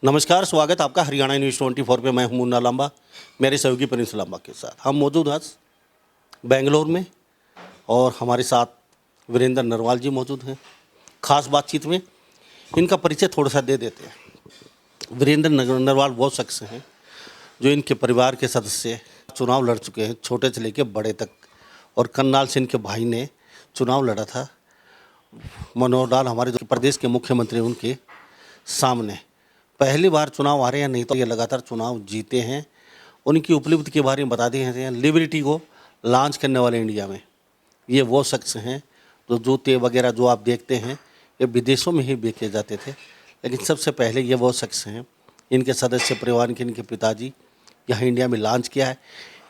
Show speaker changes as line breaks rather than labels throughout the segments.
नमस्कार, स्वागत आपका हरियाणा न्यूज़ 24 पे। मैं हूं मुन्ना लांबा, मेरे सहयोगी प्रिंस लांबा के साथ। हम मौजूद आज बेंगलोर में और हमारे साथ वीरेंद्र नरवाल जी मौजूद हैं। खास बातचीत में इनका परिचय थोड़ा सा दे देते हैं। वीरेंद्र नरवाल वो शख्स हैं जो इनके परिवार के सदस्य चुनाव लड़ चुके हैं, छोटे से लेकर बड़े तक। और करनाल से इनके भाई ने चुनाव लड़ा था, मनोहर लाल हमारे जो प्रदेश के मुख्यमंत्री, उनके सामने पहली बार चुनाव आ रहे हैं, नहीं तो ये लगातार चुनाव जीते हैं। उनकी उपलब्धि के बारे में बता दिए हैं। लिबर्टी को लॉन्च करने वाले इंडिया में ये वो शख्स हैं जो जूते वगैरह जो आप देखते हैं ये विदेशों में ही बेचे जाते थे, लेकिन सबसे पहले ये वो शख्स हैं, इनके सदस्य परिवार के इनके पिताजी यहाँ इंडिया में लॉन्च किया है।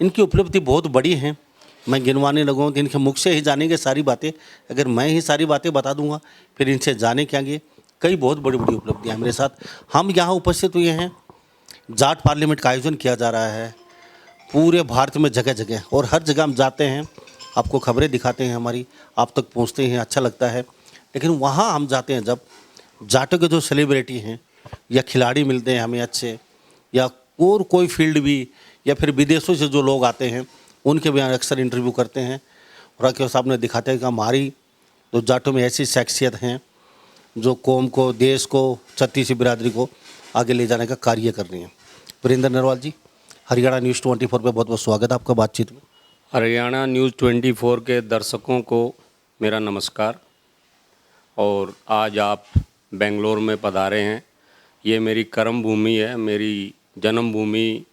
इनकी उपलब्धि बहुत बड़ी है, मैं गिनवाने लगूँ तो इनके मुख से ही जानेंगे सारी बातें। अगर मैं ही सारी बातें बता दूंगा फिर इनसे जाने क्या आगे। कई बहुत बड़ी बड़ी उपलब्धियाँ मेरे साथ। हम यहाँ उपस्थित हुए हैं, जाट पार्लियामेंट का आयोजन किया जा रहा है पूरे भारत में जगह जगह, और हर जगह हम जाते हैं, आपको खबरें दिखाते हैं, हमारी आप तक पहुँचते हैं, अच्छा लगता है। लेकिन वहाँ हम जाते हैं जब जाटों के जो सेलिब्रिटी हैं या खिलाड़ी मिलते हैं हमें अच्छे, या और कोई फील्ड भी, या फिर विदेशों से जो लोग आते हैं उनके भी अक्सर इंटरव्यू करते हैं। और के साहब ने दिखाते हैं कि हमारी जो जाटों में ऐसी शख्सियत हैं जो कौम को, देश को, छत्तीसी बिरादरी को आगे ले जाने का कार्य कर रही हैं। वीरेंद्र नरवाल जी, हरियाणा न्यूज़ 24 पे बहुत बहुत स्वागत है आपका बातचीत में।
हरियाणा न्यूज़ 24 के दर्शकों को मेरा नमस्कार। और आज आप बेंगलोर में पधारे हैं। ये मेरी कर्म भूमि है, मेरी जन्मभूमि।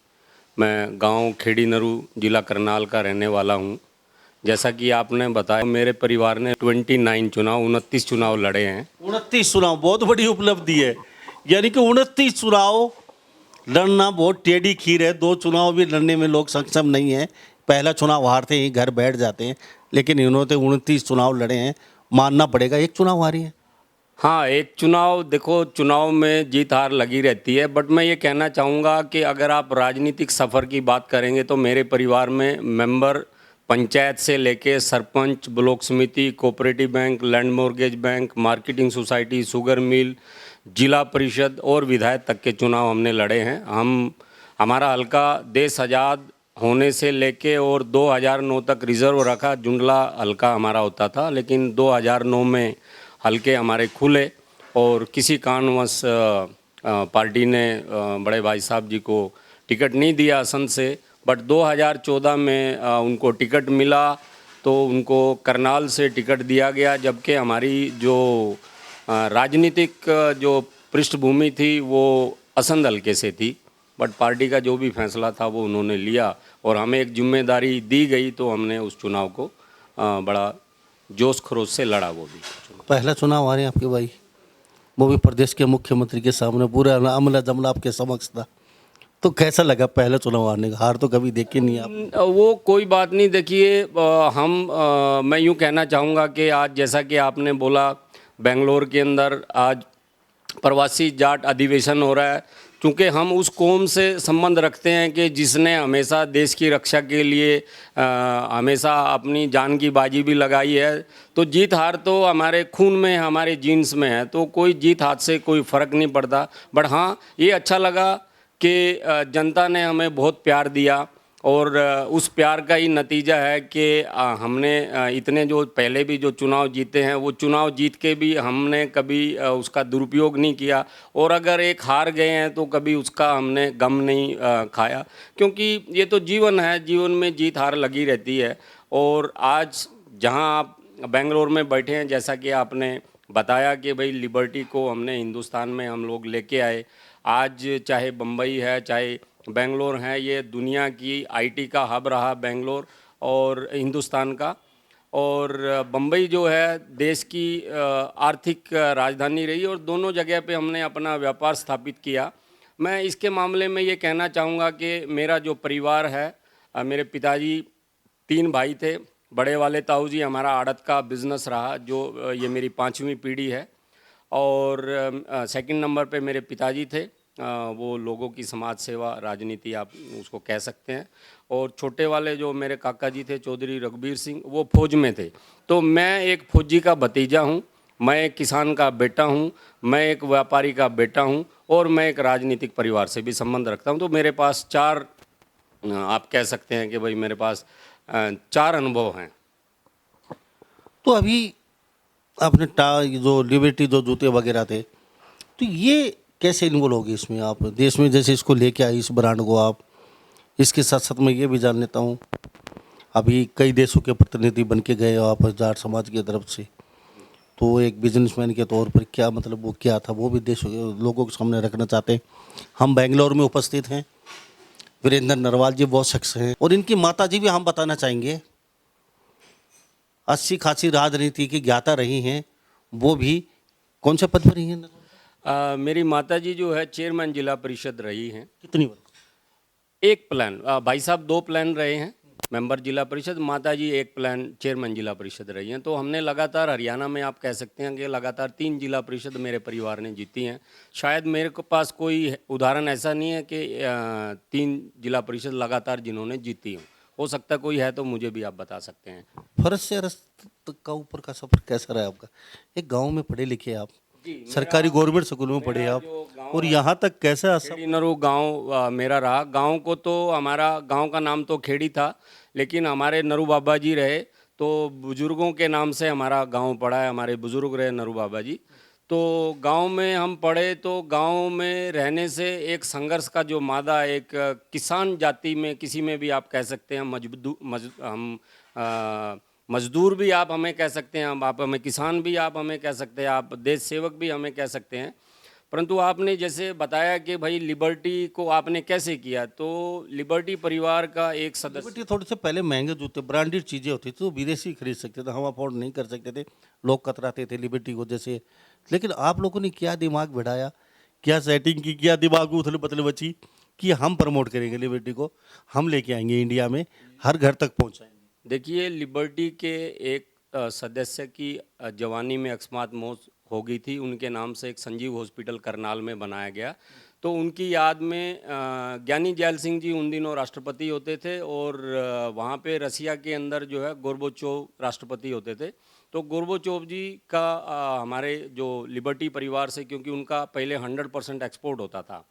मैं गांव खेड़ीनरू, जिला करनाल का रहने वाला हूं। जैसा कि आपने बताया, मेरे परिवार ने 29 चुनाव लड़े हैं।
29 चुनाव बहुत बड़ी उपलब्धि है, यानी कि 29 चुनाव लड़ना बहुत टेढ़ी खीर है। 2 चुनाव भी लड़ने में लोग सक्षम नहीं हैं। पहला चुनाव हारते ही घर बैठ जाते हैं, लेकिन इन्होंने 29 चुनाव लड़े हैं, मानना पड़ेगा। एक चुनाव हारी है।
हाँ, एक चुनाव, देखो चुनाव में जीत हार लगी रहती है, बट मैं ये कहना चाहूँगा कि अगर आप राजनीतिक सफ़र की बात करेंगे तो मेरे परिवार में मेंबर पंचायत से लेके सरपंच, ब्लॉक समिति, cooperative bank, land mortgage bank, marketing society, sugar mill, जिला परिषद और विधायक तक के चुनाव हमने लड़े हैं। हमारा हल्का देश आज़ाद होने से लेके और 2009 तक रिजर्व रखा, जुंडला हल्का हमारा होता था, लेकिन 2009 में हल्के हमारे खुले और किसी कारणवश पार्टी ने बड़े भाई साहब जी को टिकट नहीं दिया असंध से। बट 2014 में उनको टिकट मिला तो उनको करनाल से टिकट दिया गया, जबकि हमारी जो राजनीतिक जो पृष्ठभूमि थी वो असंध हल्के से थी। बट पार्टी का जो भी फैसला था वो उन्होंने लिया और हमें एक जिम्मेदारी दी गई, तो हमने उस चुनाव को बड़ा जोश खरोश से लड़ा। वो भी
पहला चुनाव हारे आपके भाई, वो भी प्रदेश के मुख्यमंत्री के सामने, पूरा अमला जमला आपके समक्ष था। तो कैसा लगा पहले चुनाव हारने का? हार तो कभी देखी नहीं आप।
वो कोई बात नहीं। देखिए, मैं यूँ कहना चाहूँगा कि आज जैसा कि आपने बोला, बेंगलोर के अंदर आज प्रवासी जाट अधिवेशन हो रहा है। क्योंकि हम उस कौम से संबंध रखते हैं कि जिसने हमेशा देश की रक्षा के लिए हमेशा अपनी जान की बाजी भी लगाई है। तो जीत हार तो हमारे खून में, हमारे जीन्स में है, तो कोई जीत हार से कोई फ़र्क नहीं पड़ता। बट हाँ, ये अच्छा लगा कि जनता ने हमें बहुत प्यार दिया और उस प्यार का ही नतीजा है कि हमने इतने जो पहले भी जो चुनाव जीते हैं, वो चुनाव जीत के भी हमने कभी उसका दुरुपयोग नहीं किया। और अगर एक हार गए हैं तो कभी उसका हमने गम नहीं खाया, क्योंकि ये तो जीवन है, जीवन में जीत हार लगी रहती है। और आज जहां आप बेंगलोर में बैठे हैं, जैसा कि आपने बताया कि भाई लिबर्टी को हमने हिंदुस्तान में हम लोग लेके आए। आज चाहे बम्बई है, चाहे बेंगलोर है, ये दुनिया की आईटी का हब रहा बेंगलोर और हिंदुस्तान का। और बम्बई जो है देश की आर्थिक राजधानी रही और दोनों जगह पे हमने अपना व्यापार स्थापित किया। मैं इसके मामले में ये कहना चाहूँगा कि मेरा जो परिवार है, मेरे पिताजी 3 भाई थे। बड़े वाले ताऊ जी, हमारा आड़त का बिज़नेस रहा, जो ये मेरी 5वीं पीढ़ी है। और सेकंड नंबर पे मेरे पिताजी थे, वो लोगों की समाज सेवा, राजनीति आप उसको कह सकते हैं। और छोटे वाले जो मेरे काका जी थे, चौधरी रघुबीर सिंह, वो फौज में थे। तो मैं एक फौजी का भतीजा हूँ। मैं एक किसान का बेटा हूँ, मैं एक व्यापारी का बेटा हूँ और मैं एक राजनीतिक परिवार से भी संबंध रखता हूँ। तो मेरे पास चार आप कह सकते हैं कि भाई मेरे पास चार अनुभव हैं।
तो अभी आपने जो लिबर्टी जो जूते वगैरह थे, तो ये कैसे इन्वॉल्व होगी इसमें? आप देश में जैसे इसको लेके आई इस ब्रांड को आप, इसके साथ साथ मैं ये भी जान लेता हूँ, अभी कई देशों के प्रतिनिधि बन के गए हो आप जाट समाज की तरफ से, तो एक बिजनेसमैन के तौर पर क्या मतलब वो क्या था वो भी देश लोगों के सामने रखना चाहते हैं। हम बेंगलोर में उपस्थित हैं, वीरेंद्र नरवाल जी वो शख्स हैं और इनकी माता जी भी हम बताना चाहेंगे, अच्छी खासी राजनीति की ज्ञाता रही हैं। वो भी कौन से पद पर रही हैं?
मेरी माताजी जो है चेयरमैन जिला परिषद रही हैं।
कितनी वर्ष?
एक प्लान, भाई साहब 2 प्लान रहे हैं मेंबर जिला परिषद, माताजी एक प्लान चेयरमैन जिला परिषद रही हैं। तो हमने लगातार हरियाणा में आप कह सकते हैं कि लगातार 3 जिला परिषद मेरे परिवार ने जीती हैं। शायद मेरे को पास कोई उदाहरण ऐसा नहीं है कि 3 जिला परिषद लगातार जिन्होंने जीती हो सकता कोई है तो मुझे भी आप बता सकते हैं।
फर्ज से अरस्त का ऊपर का सफर कैसा रहा आपका? एक गांव में पढ़े लिखे आप, सरकारी गवर्नमेंट स्कूल में पढ़े आप, और यहाँ तक कैसे
खेड़ी नरू गांव मेरा रहा। गांव को तो हमारा गांव का नाम तो खेड़ी था, लेकिन हमारे नरू बाबा जी रहे तो बुजुर्गों के नाम से हमारा गांव पड़ा है, हमारे बुजुर्ग रहे नरू बाबा जी। तो गांव में हम पढ़े तो गांव में रहने से एक संघर्ष का जो मादा एक किसान जाति में किसी में भी आप कह सकते हैं मजदूर भी आप हमें कह सकते हैं, आप हमें किसान भी आप हमें कह सकते हैं, आप देश सेवक भी हमें कह सकते हैं। परंतु आपने जैसे बताया कि भाई लिबर्टी को आपने कैसे किया, तो लिबर्टी परिवार का एक सदस्य।
लिबर्टी थोड़े से पहले महंगे जूते ब्रांडेड चीज़ें होती थी तो विदेशी खरीद सकते थे, हम अफोर्ड नहीं कर सकते थे, लोग कतराते थे लिबर्टी को जैसे। लेकिन आप लोगों ने क्या दिमाग बढ़ाया, क्या सेटिंग की, क्या दिमाग में उथल पुथल बची कि हम प्रमोट करेंगे लिबर्टी को, हम लेके आएंगे इंडिया में, हर घर तक पहुँचाएंगे?
देखिए लिबर्टी के एक सदस्य की जवानी में अकस्मात मौत हो गई थी। उनके नाम से एक संजीव हॉस्पिटल करनाल में बनाया गया। तो उनकी याद में ज्ञानी जैल सिंह जी उन दिनों राष्ट्रपति होते थे और वहाँ पे रसिया के अंदर जो है गोर्बाचोव राष्ट्रपति होते थे। तो गोर्बाचोव जी का हमारे जो लिबर्टी परिवार से, क्योंकि उनका पहले 100% एक्सपोर्ट होता था,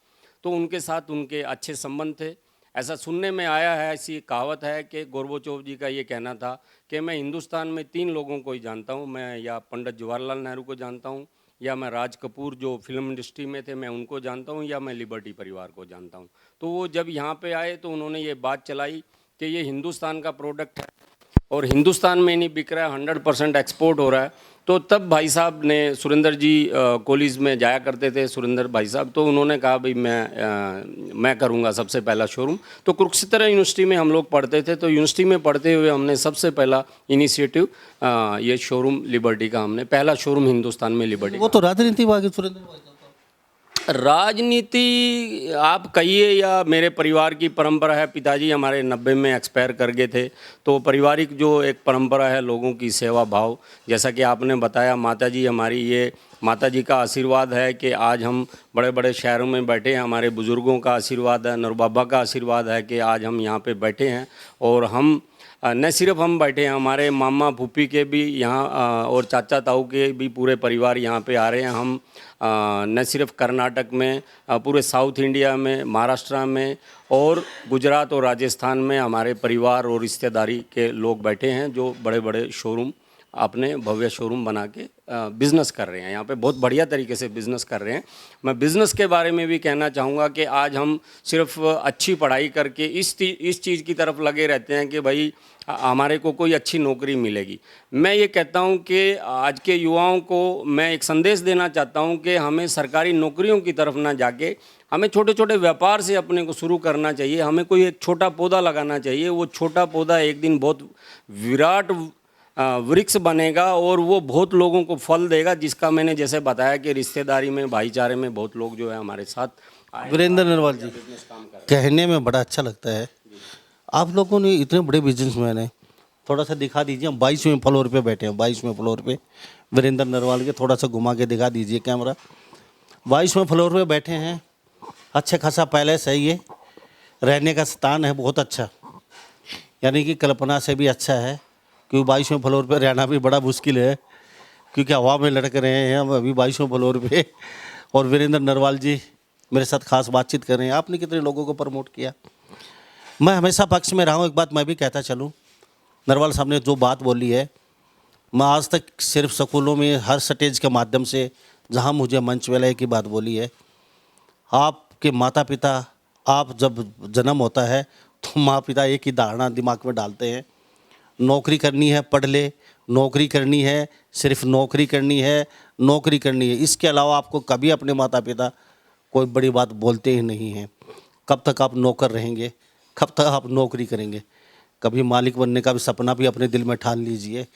तो उनके साथ उनके अच्छे संबंध थे। ऐसा सुनने में आया है, ऐसी कहावत है कि गोर्बाचोव जी का ये कहना था कि मैं हिंदुस्तान में 3 लोगों को ही जानता हूँ, मैं या पंडित जवाहरलाल नेहरू को जानता हूँ, या मैं राज कपूर जो फिल्म इंडस्ट्री में थे मैं उनको जानता हूँ, या मैं लिबर्टी परिवार को जानता हूँ। तो वो जब यहाँ पे आए तो उन्होंने ये बात चलाई कि ये हिंदुस्तान का प्रोडक्ट है और हिंदुस्तान में नहीं बिक रहा है, 100% एक्सपोर्ट हो रहा है। तो तब भाई साहब ने, सुरेंद्र जी कॉलेज में जाया करते थे सुरेंद्र भाई साहब, तो उन्होंने कहा भाई मैं करूँगा सबसे पहला शोरूम। तो कुरुक्षेत्र यूनिवर्सिटी में हम लोग पढ़ते थे, तो यूनिवर्सिटी में पढ़ते हुए हमने सबसे पहला इनिशिएटिव ये शोरूम लिबर्टी का, हमने पहला शोरूम हिंदुस्तान में लिबर्टी।
वो तो राजनीति में आगे सुरेंद्र भाई साहब।
राजनीति आप कहिए या मेरे परिवार की परंपरा है, पिताजी हमारे 90 में एक्सपायर कर गए थे, तो पारिवारिक जो एक परंपरा है लोगों की सेवा भाव, जैसा कि आपने बताया माताजी हमारी, ये माताजी का आशीर्वाद है कि आज हम बड़े बड़े शहरों में बैठे हैं, हमारे बुज़ुर्गों का आशीर्वाद है, नरबाबा का आशीर्वाद है कि आज हम यहाँ पे बैठे हैं। और हम न सिर्फ हम बैठे हैं, हमारे मामा फूफी के भी यहाँ और चाचा ताऊ के भी पूरे परिवार यहाँ पे आ रहे हैं। हम न सिर्फ कर्नाटक में, पूरे साउथ इंडिया में, महाराष्ट्र में और गुजरात और राजस्थान में हमारे परिवार और रिश्तेदारी के लोग बैठे हैं जो बड़े बड़े शोरूम, अपने भव्य शोरूम बना के बिज़नेस कर रहे हैं। यहाँ पे बहुत बढ़िया तरीके से बिज़नेस कर रहे हैं। मैं बिज़नेस के बारे में भी कहना चाहूँगा कि आज हम सिर्फ अच्छी पढ़ाई करके इस चीज़ की तरफ लगे रहते हैं कि भाई हमारे को कोई अच्छी नौकरी मिलेगी। मैं ये कहता हूँ कि आज के युवाओं को मैं एक संदेश देना चाहता हूँ कि हमें सरकारी नौकरियों की तरफ ना जाके हमें छोटे छोटे व्यापार से अपने को शुरू करना चाहिए। हमें कोई एक छोटा पौधा लगाना चाहिए, वो छोटा पौधा एक दिन बहुत विराट वृक्ष बनेगा और वो बहुत लोगों को फल देगा, जिसका मैंने जैसे बताया कि रिश्तेदारी में, भाईचारे में बहुत लोग जो है हमारे साथ।
वीरेंद्र नरवाल जी, कहने में बड़ा अच्छा लगता है, आप लोगों ने इतने बड़े बिजनेसमैन हैं, थोड़ा सा दिखा दीजिए। हम 22वें फ्लोर पे बैठे हैं, 22वें फ्लोर पे वीरेंद्र नरवाल के, थोड़ा सा घुमा के दिखा दीजिए कैमरा। 22वें फ्लोर पे बैठे हैं, अच्छा खासा पैलेस है, ये रहने का स्थान है बहुत अच्छा, यानी कि कल्पना से भी अच्छा है, क्योंकि 22वें फ्लोर पे रहना भी बड़ा मुश्किल है। क्योंकि हवा में लटक रहे हैं हम अभी 2200 फ्लोर पे, और वीरेंद्र नरवाल जी मेरे साथ खास बातचीत कर रहे हैं। आपने कितने लोगों को प्रमोट किया। मैं हमेशा पक्ष में रहा हूँ। एक बात मैं भी कहता चलूँ, नरवाल साहब ने जो बात बोली है, मैं आज तक सिर्फ स्कूलों में हर स्टेज के माध्यम से जहाँ मुझे मंच मिला एक ही बात बोली है, आपके माता पिता, आप जब जन्म होता है तो माँ पिता एक ही धारणा दिमाग में डालते हैं, नौकरी करनी है, पढ़ ले, नौकरी करनी है, सिर्फ नौकरी करनी है, नौकरी करनी है। इसके अलावा आपको कभी अपने माता पिता कोई बड़ी बात बोलते ही नहीं हैं। कब तक आप नौकर रहेंगे, कब तक आप नौकरी करेंगे। कभी मालिक बनने का भी सपना भी अपने दिल में ठान लीजिए,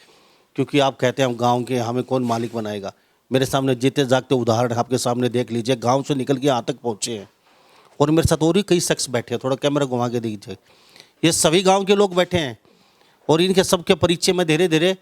क्योंकि आप कहते हैं हम गांव के, हमें कौन मालिक बनाएगा। मेरे सामने जीते जागते उदाहरण आपके सामने देख लीजिए, गांव से निकल के यहाँ तक पहुँचे हैं। और मेरे साथ और भी कई शख्स बैठे हैं, थोड़ा कैमरा घुमा के दीजिए, ये सभी गांव के लोग बैठे हैं और इनके सबके परिचय मैं धीरे धीरे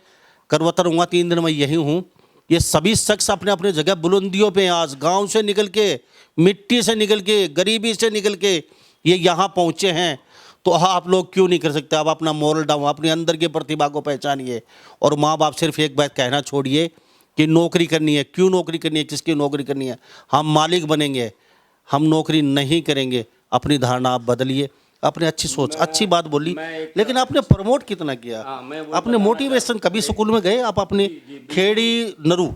करवाता रहूँगा। 3 दिन मैं यही हूँ। ये सभी शख्स अपने अपने जगह बुलंदियों पे आज गांव से निकल के, मिट्टी से निकल के, गरीबी से निकल के ये यहाँ पहुँचे हैं। तो आप लोग क्यों नहीं कर सकते। आप अपना मोरल डाउन, अपने अंदर की प्रतिभा को पहचानिए। और माँ बाप सिर्फ एक बात कहना छोड़िए कि नौकरी करनी है। क्यों नौकरी करनी है, किसकी नौकरी करनी है। हम मालिक बनेंगे, हम नौकरी नहीं करेंगे। अपनी धारणा आप बदलिए, अपने अच्छी सोच, अच्छी बात बोली, लेकिन आपने प्रमोट कितना किया। आपने मोटिवेशन, कभी स्कूल में गए आप अपने खेड़ी नरू,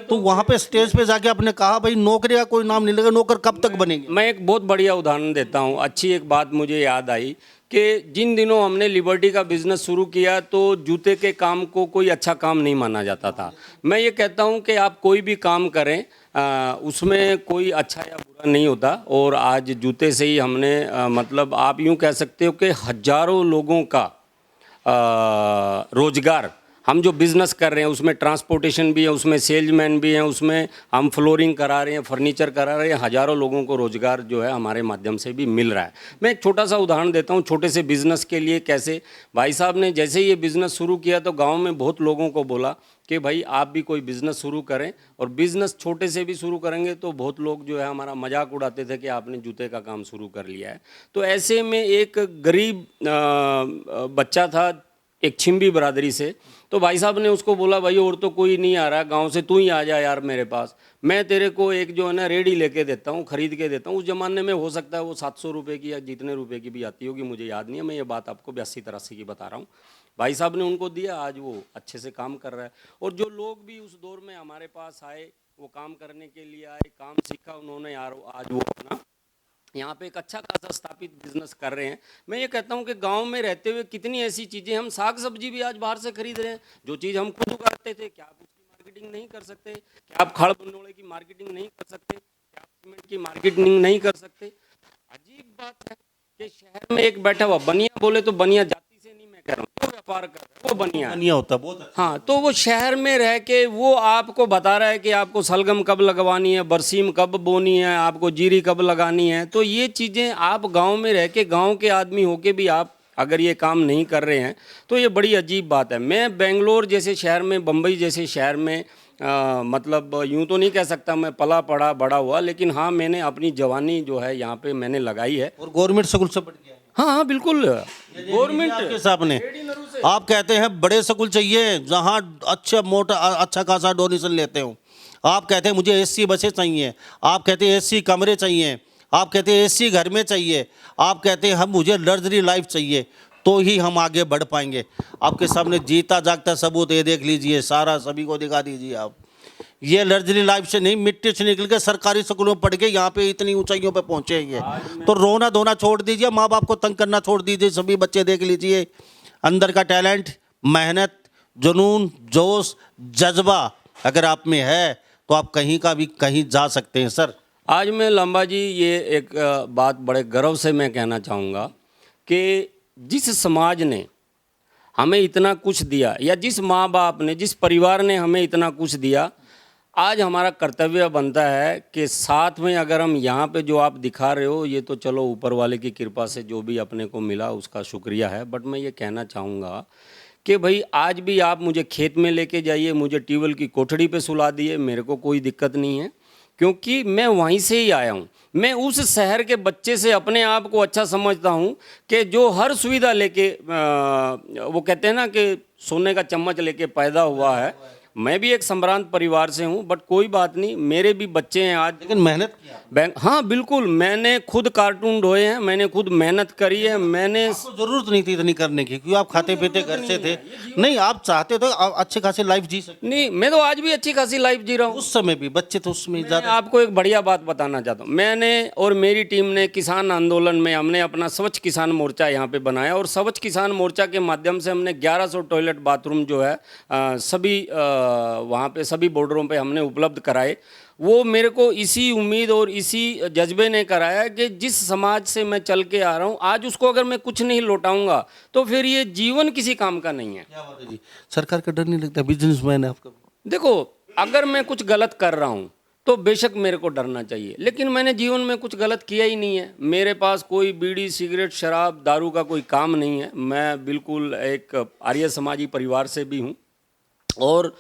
तो वहाँ पे स्टेज पे जाके आपने कहा भाई नौकरी का कोई नाम नहीं लगेगा, नौकर कब तक बनेंगे।
मैं एक बहुत बढ़िया उदाहरण देता हूँ। अच्छी एक बात मुझे याद आई कि जिन दिनों हमने लिबर्टी का बिज़नेस शुरू किया तो जूते के काम को कोई अच्छा काम नहीं माना जाता था। मैं ये कहता हूँ कि आप कोई भी काम करें उसमें कोई अच्छा या बुरा नहीं होता। और आज जूते से ही हमने मतलब आप यूँ कह सकते हो कि हजारों लोगों का रोजगार, हम जो बिज़नेस कर रहे हैं उसमें ट्रांसपोर्टेशन भी है, उसमें सेल्समैन भी हैं, उसमें हम फ्लोरिंग करा रहे हैं, फर्नीचर करा रहे हैं। हज़ारों लोगों को रोज़गार जो है हमारे माध्यम से भी मिल रहा है। मैं एक छोटा सा उदाहरण देता हूँ छोटे से बिज़नेस के लिए। कैसे भाई साहब ने जैसे ही ये बिज़नेस शुरू किया तो गाँव में बहुत लोगों को बोला कि भाई आप भी कोई बिज़नेस शुरू करें, और बिज़नेस छोटे से भी शुरू करेंगे तो बहुत लोग जो है हमारा मजाक उड़ाते थे कि आपने जूते का काम शुरू कर लिया है। तो ऐसे में एक गरीब बच्चा था, एक छिंबी बरादरी से। तो भाई साहब ने उसको बोला भाई और तो कोई नहीं आ रहा गांव से, तू ही आ जा यार मेरे पास, मैं तेरे को एक जो है ना रेडी लेके देता हूँ, खरीद के देता हूँ। उस ज़माने में हो सकता है वो 700 रुपये की या जितने रुपए की भी आती होगी, मुझे याद नहीं है। मैं ये बात आपको 82-83 की बता रहा हूँ। भाई साहब ने उनको दिया, आज वो अच्छे से काम कर रहा है। और जो लोग भी उस दौर में हमारे पास आए, वो काम करने के लिए आए, काम सीखा उन्होंने यार, आज वो अपना यहाँ पे एक अच्छा खासा स्थापित बिजनेस कर रहे हैं। मैं ये कहता हूँ कि गांव में रहते हुए कितनी ऐसी चीज़ें, हम साग सब्जी भी आज बाहर से खरीद रहे हैं। जो चीज़ हम खुद उगाते थे, क्या आप उसकी मार्केटिंग नहीं कर सकते? क्या आप खाड़ बंडोले की मार्केटिंग नहीं कर सकते? क्या आप सीमेंट की मार्केटिंग नहीं कर सकते? अजीब बात है कि शहर में एक बैठा हुआ बनिया, बोले तो बनिया जाति से नहीं, मैं कह रहा हूँ जो व्यापार कर रहा है वो बनिया
होता बहुत अच्छा।
हाँ, तो वो शहर में रह के वो आपको बता रहा है कि आपको सलगम कब लगवानी है, बरसीम कब बोनी है, आपको जीरी कब लगानी है। तो ये चीज़ें आप गांव में रह के, गांव के आदमी होके भी आप अगर ये काम नहीं कर रहे हैं तो ये बड़ी अजीब बात है। मैं बेंगलोर जैसे शहर में, बम्बई जैसे शहर में मतलब यूँ तो नहीं कह सकता मैं पला पड़ा बड़ा हुआ, लेकिन हाँ मैंने अपनी जवानी जो है यहाँ पे मैंने लगाई है।
और गवर्नमेंट स्कूल से पढ़ गया।
हाँ हाँ बिल्कुल, गवर्नमेंट
आपके सामने आप कहते हैं बड़े स्कूल चाहिए जहाँ अच्छा खासा डोनेशन लेते हो। आप कहते हैं मुझे एसी बसें चाहिए, आप कहते हैं एसी कमरे चाहिए, आप कहते हैं एसी घर में चाहिए, आप कहते हैं हम मुझे लग्जरी लाइफ चाहिए, तो ही हम आगे बढ़ पाएंगे। आपके सामने जीता जागता सबूत ये देख लीजिए, सारा सभी को दिखा दीजिए आप। ये लग्जरी लाइफ से नहीं, मिट्टी से निकल के सरकारी स्कूलों में पढ़ के यहाँ पे इतनी ऊंचाइयों पे पहुँचे हैं। तो रोना धोना छोड़ दीजिए, माँ बाप को तंग करना छोड़ दीजिए। सभी बच्चे देख लीजिए, अंदर का टैलेंट, मेहनत, जुनून, जोश, जज्बा अगर आप में है तो आप कहीं का भी कहीं जा सकते हैं। सर
आज मैं लंबा जी ये एक बात बड़े गर्व से मैं कहना चाहूँगा कि जिस समाज ने हमें इतना कुछ दिया, या जिस माँ बाप ने, जिस परिवार ने हमें इतना कुछ दिया, आज हमारा कर्तव्य बनता है कि साथ में अगर हम यहाँ पे जो आप दिखा रहे हो, ये तो चलो ऊपर वाले की कृपा से जो भी अपने को मिला उसका शुक्रिया है। बट मैं ये कहना चाहूँगा कि भाई आज भी आप मुझे खेत में लेके जाइए, मुझे ट्यूबवेल की कोठड़ी पे सुला दिए, मेरे को कोई दिक्कत नहीं है, क्योंकि मैं वहीं से ही आया हूँ। मैं उस शहर के बच्चे से अपने आप को अच्छा समझता हूँ कि जो हर सुविधा लेके वो कहते हैं ना कि सोने का चम्मच लेके पैदा हुआ है, मैं भी एक संभ्रांत परिवार से हूँ, बट कोई बात नहीं, मेरे भी बच्चे हैं आज।
लेकिन मेहनत किया आपने।
बैंक, हाँ बिल्कुल, मैंने खुद कार्टून ढोए हैं, मैंने खुद मेहनत करी है, मैंने
आपको जरूरत नहीं थी इतनी करने की, क्योंकि आप खाते पीते घर से थे। नहीं, आप चाहते तो आप अच्छे खासे लाइफ जी सकते।
नहीं, मैं तो आज भी अच्छी खासी लाइफ जी रहा हूँ।
उस समय भी बच्चे तो उसमें
मैं
ज्यादा।
आपको एक बढ़िया बात बताना चाहता हूँ। मैंने और मेरी टीम ने किसान आंदोलन में हमने अपना स्वच्छ किसान मोर्चा यहाँ पे बनाया, और स्वच्छ किसान मोर्चा के माध्यम से हमने 1100 टॉयलेट बाथरूम जो है सभी वहाँ पे सभी बॉर्डरों पे हमने उपलब्ध कराए। वो मेरे को इसी उम्मीद और इसी जज्बे ने कराया कि जिस समाज से मैं चल के आ रहा हूँ, आज उसको अगर मैं कुछ नहीं लौटाऊंगा तो फिर ये जीवन किसी काम का नहीं है।
क्या बात है जी, सरकार का डर नहीं लगता? बिजनेसमैन है आपका।
देखो, अगर मैं कुछ गलत कर रहा हूँ तो बेशक मेरे को डरना चाहिए, लेकिन मैंने जीवन में कुछ गलत किया ही नहीं है। मेरे पास कोई बीड़ी सिगरेट शराब दारू का कोई काम नहीं है। मैं बिल्कुल एक आर्य समाजी परिवार से भी हूँ, और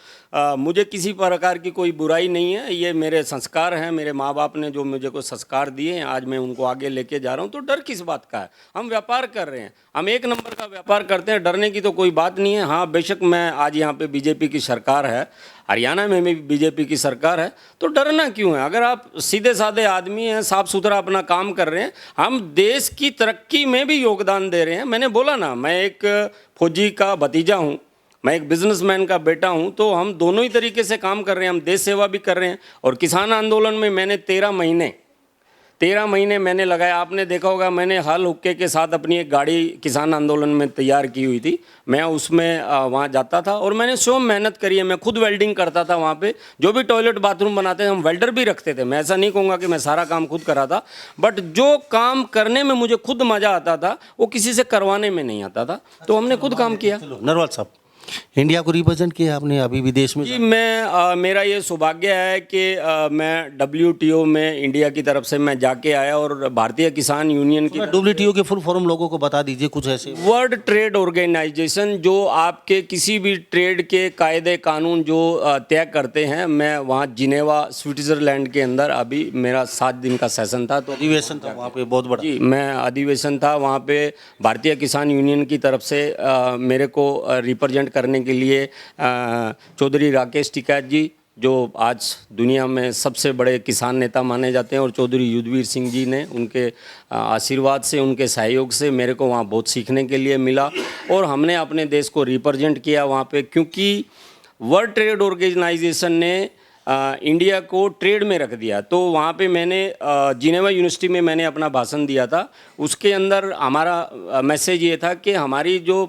मुझे किसी प्रकार की कोई बुराई नहीं है। ये मेरे संस्कार हैं, मेरे माँ बाप ने जो मुझे को संस्कार दिए हैं, आज मैं उनको आगे लेके जा रहा हूँ। तो डर किस बात का है? हम व्यापार कर रहे हैं, हम एक नंबर का व्यापार करते हैं, डरने की तो कोई बात नहीं है। हाँ बेशक, मैं आज यहाँ पे बीजेपी की सरकार है, हरियाणा में भी बीजेपी की सरकार है, तो डरना क्यों है? अगर आप सीधे साधे आदमी हैं, साफ सुथरा अपना काम कर रहे हैं, हम देश की तरक्की में भी योगदान दे रहे हैं। मैंने बोला ना, मैं एक फौजी का भतीजा हूँ, मैं एक बिजनेसमैन का बेटा हूं, तो हम दोनों ही तरीके से काम कर रहे हैं। हम देश सेवा भी कर रहे हैं। और किसान आंदोलन में मैंने 13 महीने मैंने लगाया। आपने देखा होगा, मैंने हल हुक्के के साथ अपनी एक गाड़ी किसान आंदोलन में तैयार की हुई थी। मैं उसमें वहाँ जाता था और मैंने स्वयं मेहनत करी है। मैं खुद वेल्डिंग करता था वहाँ पे। जो भी टॉयलेट बाथरूम बनाते थे, हम वेल्डर भी रखते थे। मैं ऐसा नहीं कहूँगा कि मैं सारा काम खुद करा था, बट जो काम करने में मुझे खुद मज़ा आता था वो किसी से करवाने में नहीं आता था, तो हमने खुद काम किया।
नरवाल साहब, इंडिया को रिप्रेजेंट किया आपने अभी विदेश में।
जी, मैं मेरा ये सौभाग्य है कि मैं WTO में इंडिया की तरफ से मैं जाके आया, और भारतीय किसान यूनियन की
WTO के फुल फॉर्म लोगों को बता दीजिए कुछ ऐसे।
वर्ल्ड ट्रेड ऑर्गेनाइजेशन, जो आपके किसी भी ट्रेड के कायदे कानून जो तय करते हैं। मैं वहाँ जिनेवा स्विट्जरलैंड के अंदर अभी मेरा 7 दिन का सेशन था, तो
अधिवेशन था वहाँ पे बहुत बड़ा।
जी, मैं अधिवेशन था वहाँ पे। भारतीय किसान यूनियन की तरफ से मेरे को रिप्रेजेंट करने के लिए चौधरी राकेश टिकैत जी, जो आज दुनिया में सबसे बड़े किसान नेता माने जाते हैं, और चौधरी युद्धवीर सिंह जी ने, उनके आशीर्वाद से, उनके सहयोग से मेरे को वहाँ बहुत सीखने के लिए मिला, और हमने अपने देश को रिप्रेजेंट किया वहाँ पे। क्योंकि वर्ल्ड ट्रेड ऑर्गेनाइजेशन ने इंडिया को ट्रेड में रख दिया, तो वहाँ पे मैंने जिनेवा यूनिवर्सिटी में मैंने अपना भाषण दिया था। उसके अंदर हमारा मैसेज ये था कि हमारी जो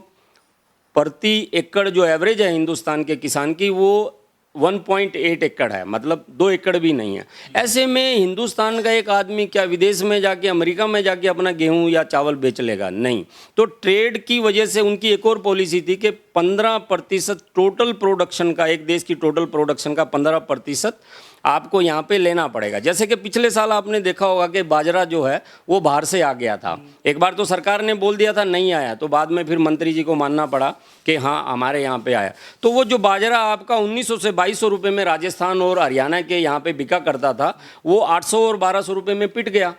प्रति एकड़ जो एवरेज है हिंदुस्तान के किसान की, वो 1.8 एकड़ है, मतलब 2 एकड़ भी नहीं है। ऐसे में हिंदुस्तान का एक आदमी क्या विदेश में जाके, अमेरिका में जाके अपना गेहूं या चावल बेच लेगा? नहीं। तो ट्रेड की वजह से उनकी एक और पॉलिसी थी कि 15% टोटल प्रोडक्शन का, एक देश की टोटल प्रोडक्शन का 15% आपको यहाँ पे लेना पड़ेगा। जैसे कि पिछले साल आपने देखा होगा कि बाजरा जो है वो बाहर से आ गया था। एक बार तो सरकार ने बोल दिया था नहीं आया, तो बाद में फिर मंत्री जी को मानना पड़ा कि हाँ हमारे यहाँ पे आया। तो वो जो बाजरा आपका 1900 से 2200 रुपये में राजस्थान और हरियाणा के यहाँ पे बिका करता था, वो 800 और 1200 रुपये में पिट गया।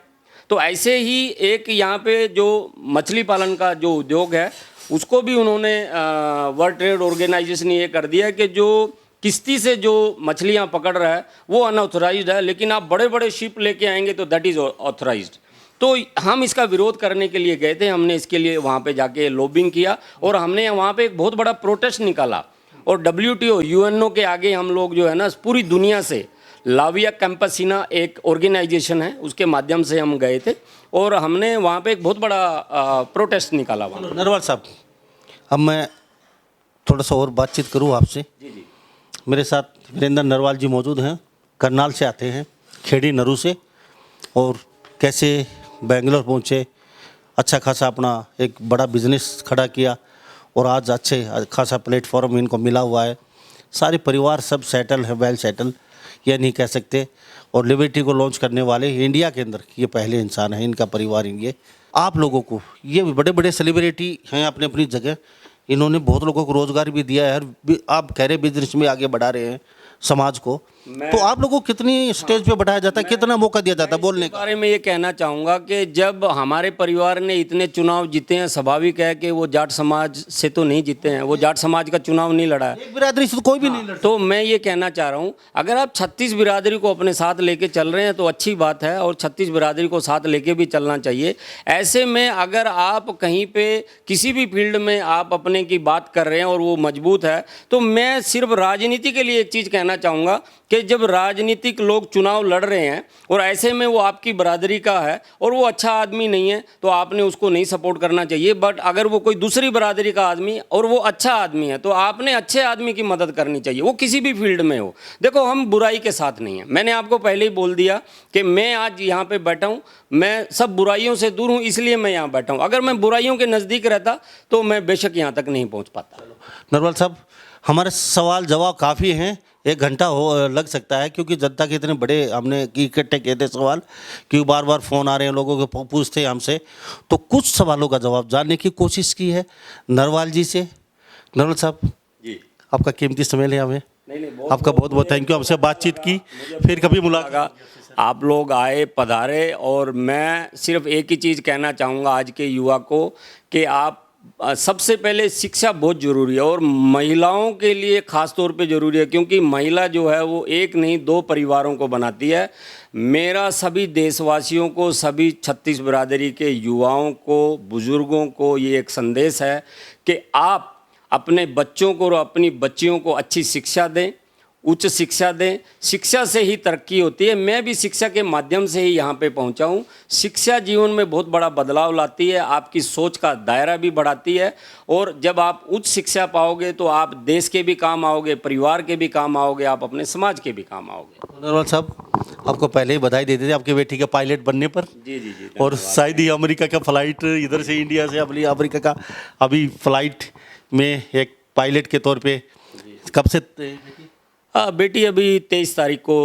तो ऐसे ही एक यहाँ पे जो मछली पालन का जो उद्योग है, उसको भी उन्होंने वर्ल्ड ट्रेड ऑर्गेनाइजेशन ने ये कर दिया कि जो किश्ती से जो मछलियां पकड़ रहा है वो अनऑथराइज्ड है, लेकिन आप बड़े बड़े शिप लेके आएंगे तो दैट इज़ ऑथराइज्ड। तो हम इसका विरोध करने के लिए गए थे। हमने इसके लिए वहाँ पे जाके लॉबिंग किया, और हमने वहाँ पे एक बहुत बड़ा प्रोटेस्ट निकाला। और WTO UNO के आगे हम लोग जो है ना, पूरी दुनिया से, लाविया कैंपसिना एक ऑर्गेनाइजेशन है, उसके माध्यम से हम गए थे, और हमने वहाँ पे एक बहुत बड़ा प्रोटेस्ट निकाला वहाँ।
नरवाल साहब, अब मैं थोड़ा सा और बातचीत करूँ आपसे।
जी जी।
मेरे साथ वीरेंद्र नरवाल जी मौजूद हैं, करनाल से आते हैं, खेड़ी नरू से, और कैसे बेंगलोर पहुँचे, अच्छा खासा अपना एक बड़ा बिजनेस खड़ा किया, और आज अच्छे खासा प्लेटफॉर्म इनको मिला हुआ है। सारे परिवार सब सेटल है, वेल सेटल ये नहीं कह सकते। और लिबर्टी को लॉन्च करने वाले इंडिया के अंदर ये पहले इंसान हैं, इनका परिवार ये। आप लोगों को ये बड़े बड़े सेलिब्रिटी हैं अपनी अपनी जगह, इन्होंने बहुत लोगों को रोज़गार भी दिया है। आप कह रहे बिजनेस में आगे बढ़ा रहे हैं समाज को, तो आप लोगों को कितनी स्टेज पे बैठाया जाता है, कितना मौका दिया जाता है बोलने
इस
का?
बारे में ये कहना चाहूँगा कि जब हमारे परिवार ने इतने चुनाव जीते हैं, स्वाभाविक है कि वो जाट समाज से तो नहीं जीते हैं, वो जाट समाज का चुनाव नहीं लड़ा है।
एक बिरादरी से तो कोई भी नहीं लड़
तो मैं ये कहना चाह रहा हूँ, अगर आप 36 बिरादरी को अपने साथ लेके चल रहे हैं तो अच्छी बात है, और 36 बिरादरी को साथ लेके भी चलना चाहिए। ऐसे में अगर आप कहीं पे किसी भी फील्ड में आप अपने की बात कर रहे हैं और वो मजबूत है, तो मैं सिर्फ राजनीति के लिए एक चीज़ कहना चाहूँगा कि जब राजनीतिक लोग चुनाव लड़ रहे हैं और ऐसे में वो आपकी बरादरी का है और वो अच्छा आदमी नहीं है, तो आपने उसको नहीं सपोर्ट करना चाहिए। बट अगर वो कोई दूसरी बरादरी का आदमी और वो अच्छा आदमी है, तो आपने अच्छे आदमी की मदद करनी चाहिए, वो किसी भी फील्ड में हो। देखो, हम बुराई के साथ नहीं हैं। मैंने आपको पहले ही बोल दिया कि मैं आज यहाँ पे बैठा हूँ, मैं सब बुराइयों से दूर हूँ, इसलिए मैं यहाँ बैठा हूँ। अगर मैं बुराइयों के नज़दीक रहता तो मैं बेशक यहाँ तक नहीं पहुँच पाता।
नरवाल साहब, हमारे सवाल जवाब काफ़ी हैं, 1 घंटा हो लग सकता है, क्योंकि जनता के इतने बड़े हमने इकट्ठे किए थे सवाल, क्योंकि बार बार फ़ोन आ रहे हैं, लोगों के पूछते हैं हमसे। तो कुछ सवालों का जवाब जानने की कोशिश की है नरवाल जी से। नरवाल साहब
जी,
आपका कीमती समय लिया हमें,
नहीं,
आपका बहुत बहुत थैंक यू। हमसे बातचीत की, फिर कभी मुलाकात।
आप लोग आए, पधारे, और मैं सिर्फ एक ही चीज़ कहना चाहूँगा आज के युवा को कि आप सबसे पहले शिक्षा बहुत ज़रूरी है, और महिलाओं के लिए ख़ास तौर पे ज़रूरी है, क्योंकि महिला जो है वो एक नहीं 2 परिवारों को बनाती है। मेरा सभी देशवासियों को, सभी 36 बिरादरी के युवाओं को, बुज़ुर्गों को ये एक संदेश है कि आप अपने बच्चों को और अपनी बच्चियों को अच्छी शिक्षा दें, उच्च शिक्षा दें। शिक्षा से ही तरक्की होती है। मैं भी शिक्षा के माध्यम से ही यहाँ पे पहुँचा हूँ। शिक्षा जीवन में बहुत बड़ा बदलाव लाती है, आपकी सोच का दायरा भी बढ़ाती है, और जब आप उच्च शिक्षा पाओगे तो आप देश के भी काम आओगे, परिवार के भी काम आओगे, आप अपने समाज के भी काम आओगे।
नरवाल साहब, आपको पहले ही बधाई देते थे आपकी बेटी के पायलट बनने पर।
जी जी जी।
और शायद ही अमेरिका का फ़्लाइट, इधर से इंडिया से अपनी अमेरिका का अभी फ़्लाइट में एक पायलट के तौर पे कब से
बेटी अभी 23 तारीख को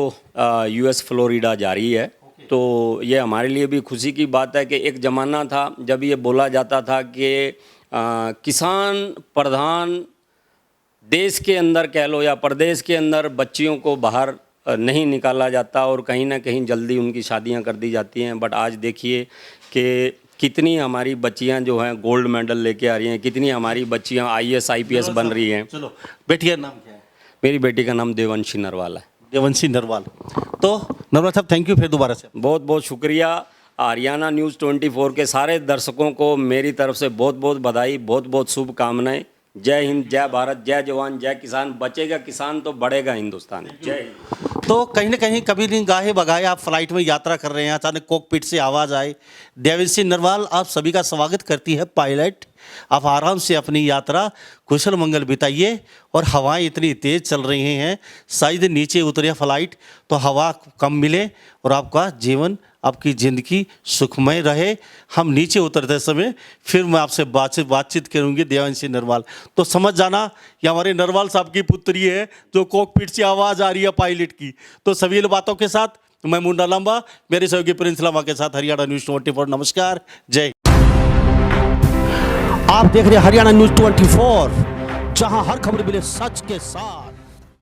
US फ्लोरिडा जा रही है। तो ये हमारे लिए भी खुशी की बात है कि एक ज़माना था जब ये बोला जाता था कि किसान प्रधान देश के अंदर कह लो या प्रदेश के अंदर बच्चियों को बाहर नहीं निकाला जाता, और कहीं ना कहीं जल्दी उनकी शादियां कर दी जाती हैं। बट आज देखिए कि कितनी हमारी बच्चियां जो हैं गोल्ड मेडल लेके आ रही हैं, कितनी हमारी बच्चियां IAS IPS बन रही हैं।
चलो, बेटी का नाम क्या है?
मेरी बेटी का नाम देवंशी नरवाल है।
देवंशी नरवाल। तो नरवाल साहब, थैंक यू फिर दोबारा से।
बहुत बहुत शुक्रिया। हरियाणा न्यूज़ 24 के सारे दर्शकों को मेरी तरफ से बहुत बहुत बधाई, बहुत बहुत शुभकामनाएं। जय हिंद, जय भारत, जय जवान, जय किसान। बचेगा किसान तो बढ़ेगा हिंदुस्तान। जय हिंद।
तो कहीं ना कहीं कभी नहीं गाहे बगाए आप फ्लाइट में यात्रा कर रहे हैं, अचानक कॉकपिट से आवाज़ आए। देवंशी नरवाल आप सभी का स्वागत करती है पायलट। आप आराम से अपनी यात्रा कुशल मंगल बिताइए। और हवाएं इतनी तेज़ चल रही हैं, शायद नीचे उतरे फ्लाइट तो हवा कम मिले और आपका जीवन, आपकी ज़िंदगी सुखमय रहे। हम नीचे उतरते समय फिर मैं आपसे बातचीत करूंगी देवंशी नरवाल। तो समझ जाना ये हमारे नरवाल साहब की पुत्री है जो कॉकपिट से आवाज़ आ रही है पायलट की। तो सभी बातों के साथ मैं मुन्ना लांबा मेरे सहयोगी प्रिंस लांबा के साथ हरियाणा न्यूज़ 24। नमस्कार, जय। आप देख रहे हैं हरियाणा न्यूज़ 24, जहां हर खबर मिले सच के साथ।